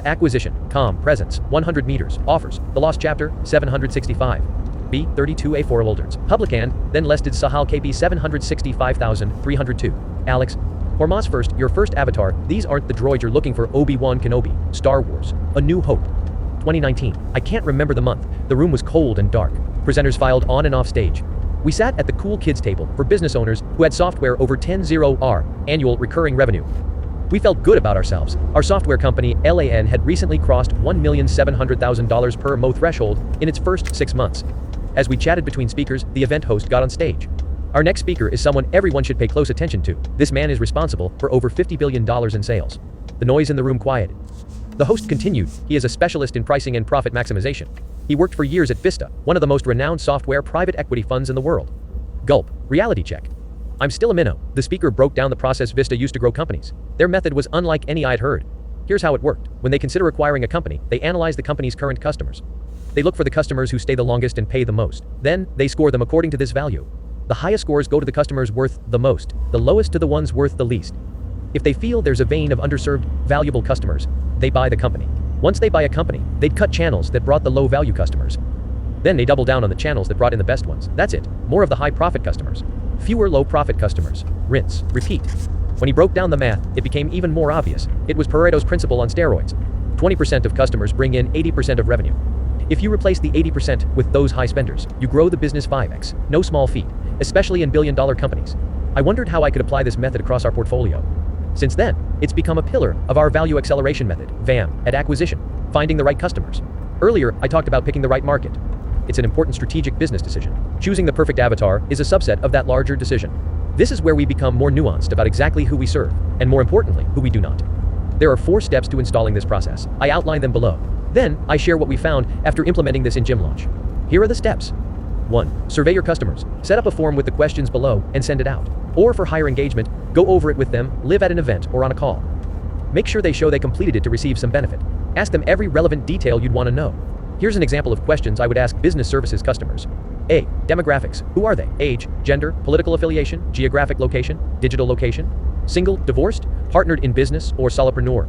Acquisition, presence, 100 meters, offers, the lost chapter, 765. B. 32A4 holders. Public and, then listed Sahal KP 765,302. Alex. HORMOZI first, your first avatar, these aren't the droids you're looking for. Obi-Wan Kenobi, Star Wars, A New Hope. 2019. I can't remember the month. The room was cold and dark. Presenters filed on and off stage. We sat at the cool kids table for business owners who had software over 10-0 annual recurring revenue. We felt good about ourselves. Our software company, LAN, had recently crossed $1,700,000 per mo threshold in its first 6 months. As we chatted between speakers, the event host got on stage. Our next speaker is someone everyone should pay close attention to. This man is responsible for over $50 billion in sales. The noise in the room quieted. The host continued, he is a specialist in pricing and profit maximization. He worked for years at Vista, one of the most renowned software private equity funds in the world. Gulp. Reality check. I'm still a minnow. The speaker broke down the process Vista used to grow companies. Their method was unlike any I'd heard. Here's how it worked. When they consider acquiring a company, they analyze the company's current customers. They look for the customers who stay the longest and pay the most. Then, they score them according to this value. The highest scores go to the customers worth the most, the lowest to the ones worth the least. If they feel there's a vein of underserved, valuable customers, they buy the company. Once they buy a company, they'd cut channels that brought the low-value customers. Then they double down on the channels that brought in the best ones. That's it. More of the high-profit customers. Fewer low-profit customers. Rinse. Repeat. When he broke down the math, it became even more obvious. It was Pareto's principle on steroids. 20% of customers bring in 80% of revenue. If you replace the 80% with those high spenders, you grow the business 5x. No small feat, especially in billion-dollar companies. I wondered how I could apply this method across our portfolio. Since then, it's become a pillar of our value acceleration method, VAM, at acquisition, finding the right customers. Earlier, I talked about picking the right market. It's an important strategic business decision. Choosing the perfect avatar is a subset of that larger decision. This is where we become more nuanced about exactly who we serve, and more importantly, who we do not. There are 4 steps to installing this process. I outline them below. Then, I share what we found after implementing this in Gym Launch. Here are the steps. 1. Survey your customers. Set up a form with the questions below and send it out. Or for higher engagement, go over it with them, live at an event or on a call. Make sure they show they completed it to receive some benefit. Ask them every relevant detail you'd want to know. Here's an example of questions I would ask business services customers. A. Demographics. Who are they? Age, gender, political affiliation, geographic location, digital location, single, divorced, partnered in business, or solopreneur.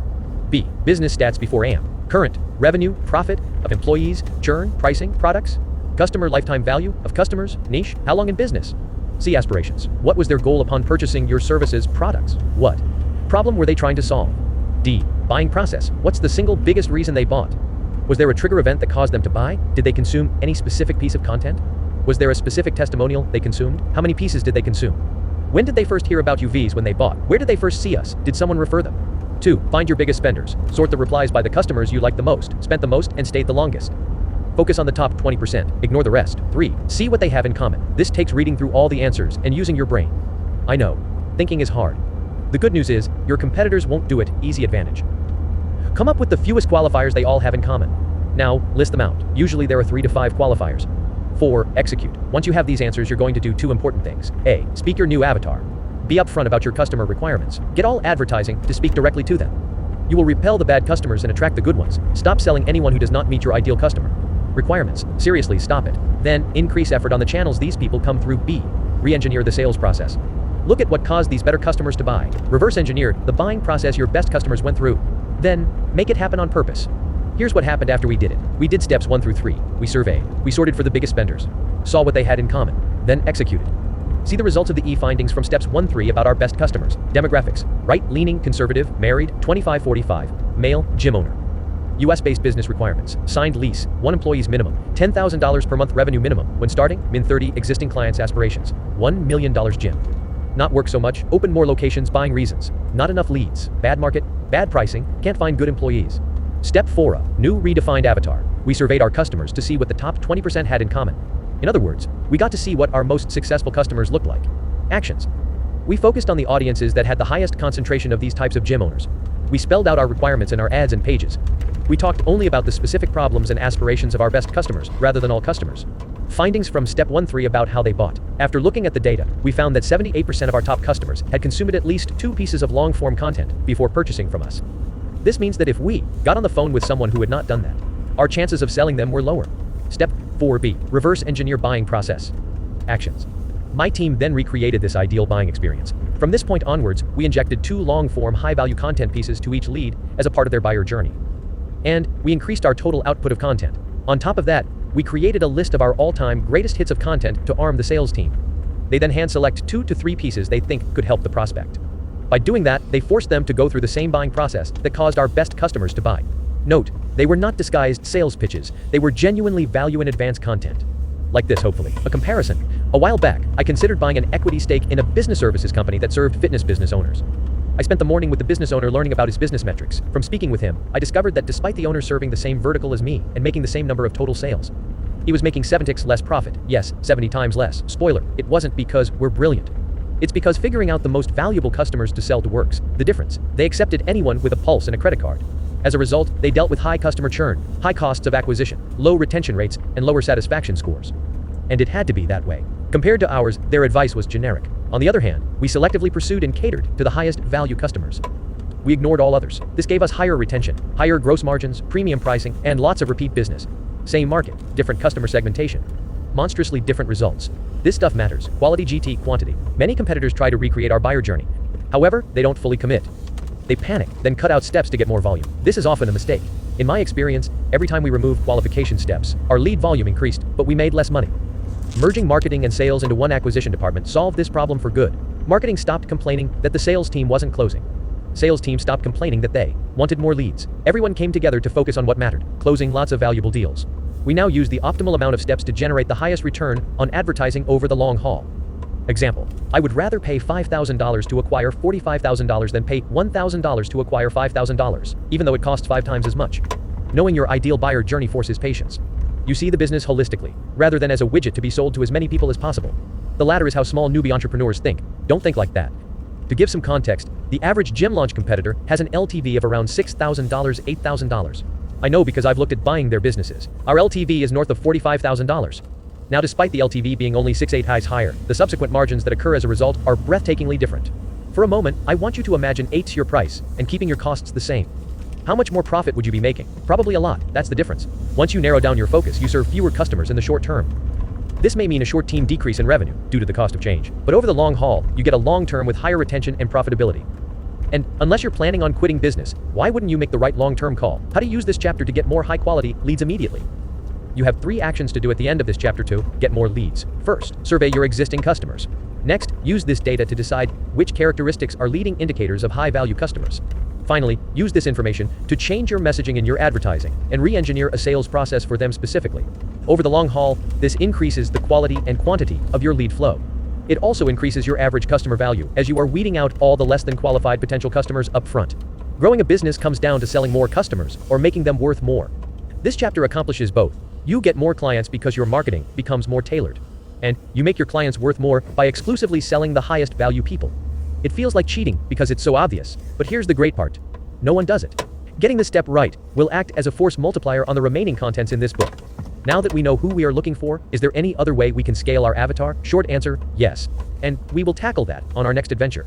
B. Business stats before AM. Current, revenue, profit, of employees, churn, pricing, products, customer lifetime value, of customers, niche, how long in business. C. Aspirations. What was their goal upon purchasing your services, products? What problem were they trying to solve? D. Buying process. What's the single biggest reason they bought? Was there a trigger event that caused them to buy? Did they consume any specific piece of content? Was there a specific testimonial they consumed? How many pieces did they consume? When did they first hear about UVs when they bought? Where did they first see us? Did someone refer them? 2. Find your biggest spenders. Sort the replies by the customers you liked the most, spent the most, and stayed the longest. Focus on the top 20%. Ignore the rest. 3. See what they have in common. This takes reading through all the answers and using your brain. I know. Thinking is hard. The good news is, your competitors won't do it. Easy advantage. Come up with the fewest qualifiers they all have in common. Now, list them out. Usually there are 3 to 5 qualifiers. 4. Execute. Once you have these answers, you're going to do 2 important things. A. Speak your new avatar. Be upfront about your customer requirements. Get all advertising to speak directly to them. You will repel the bad customers and attract the good ones. Stop selling anyone who does not meet your ideal customer requirements. Seriously, stop it. Then, increase effort on the channels these people come through. B. Re-engineer the sales process. Look at what caused these better customers to buy. Reverse engineer the buying process your best customers went through. Then, make it happen on purpose. Here's what happened after we did it. We did steps 1 through 3. We surveyed. We sorted for the biggest spenders. Saw what they had in common. Then executed. See the results of the findings from steps 1-3 about our best customers. Demographics. Right-leaning, conservative, married, 25-45, male, gym owner. US-based business requirements. Signed lease, 1 employee's minimum, $10,000 per month revenue minimum. When starting, min 30 existing clients' aspirations. $1 million gym. Not work so much, open more locations, buying reasons. Not enough leads, bad market, bad pricing, can't find good employees. Step 4, new redefined avatar. We surveyed our customers to see what the top 20% had in common. In other words, we got to see what our most successful customers looked like. Actions. We focused on the audiences that had the highest concentration of these types of gym owners. We spelled out our requirements in our ads and pages. We talked only about the specific problems and aspirations of our best customers, rather than all customers. Findings from step 1-3 about how they bought. After looking at the data, we found that 78% of our top customers had consumed at least 2 pieces of long-form content before purchasing from us. This means that if we got on the phone with someone who had not done that, our chances of selling them were lower. Step 4B, reverse engineer buying process. Actions. My team then recreated this ideal buying experience. From this point onwards, we injected 2 long-form high-value content pieces to each lead as a part of their buyer journey. And we increased our total output of content. On top of that, we created a list of our all-time greatest hits of content to arm the sales team. They then hand-select 2 to 3 pieces they think could help the prospect. By doing that, they forced them to go through the same buying process that caused our best customers to buy. Note, they were not disguised sales pitches, they were genuinely value-in-advance content. Like this, hopefully. A comparison. A while back, I considered buying an equity stake in a business services company that served fitness business owners. I spent the morning with the business owner learning about his business metrics. From speaking with him, I discovered that despite the owner serving the same vertical as me and making the same number of total sales, he was making 7x less profit. Yes, 70 times less. Spoiler, it wasn't because we're brilliant. It's because figuring out the most valuable customers to sell to works. The difference, they accepted anyone with a pulse and a credit card. As a result, they dealt with high customer churn, high costs of acquisition, low retention rates, and lower satisfaction scores. And it had to be that way. Compared to ours, their advice was generic. On the other hand, we selectively pursued and catered to the highest value customers. We ignored all others. This gave us higher retention, higher gross margins, premium pricing, and lots of repeat business. Same market, different customer segmentation. Monstrously different results. This stuff matters. Quality GT quantity. Many competitors try to recreate our buyer journey. However, they don't fully commit. They panic, then cut out steps to get more volume. This is often a mistake. In my experience, every time we removed qualification steps, our lead volume increased, but we made less money. Merging marketing and sales into one acquisition department solved this problem for good. Marketing stopped complaining that the sales team wasn't closing. Sales team stopped complaining that they wanted more leads. Everyone came together to focus on what mattered, closing lots of valuable deals. We now use the optimal amount of steps to generate the highest return on advertising over the long haul. Example, I would rather pay $5,000 to acquire $45,000 than pay $1,000 to acquire $5,000, even though it costs 5 times as much. Knowing your ideal buyer journey forces patience. You see the business holistically, rather than as a widget to be sold to as many people as possible. The latter is how small newbie entrepreneurs think. Don't think like that. To give some context, the average gym launch competitor has an LTV of around $6,000, $8,000. I know because I've looked at buying their businesses. Our LTV is north of $45,000. Now, despite the LTV being only 6-8 times higher, the subsequent margins that occur as a result are breathtakingly different. For a moment, I want you to imagine 8's your price and keeping your costs the same. How much more profit would you be making? Probably a lot. That's the difference. Once you narrow down your focus, you serve fewer customers in the short term. This may mean a short team decrease in revenue due to the cost of change, but over the long haul, you get a long term with higher retention and profitability. And unless you're planning on quitting business, why wouldn't you make the right long-term call? How to use this chapter to get more high-quality leads immediately. You have 3 actions to do at the end of this chapter to get more leads. First, survey your existing customers. Next, use this data to decide which characteristics are leading indicators of high-value customers. Finally, use this information to change your messaging in your advertising and re-engineer a sales process for them specifically. Over the long haul, this increases the quality and quantity of your lead flow. It also increases your average customer value as you are weeding out all the less than qualified potential customers up front. Growing a business comes down to selling more customers or making them worth more. This chapter accomplishes both. You get more clients because your marketing becomes more tailored. And you make your clients worth more by exclusively selling the highest value people. It feels like cheating because it's so obvious, but here's the great part. No one does it. Getting this step right will act as a force multiplier on the remaining contents in this book. Now that we know who we are looking for, is there any other way we can scale our avatar? Short answer, yes. And we will tackle that on our next adventure.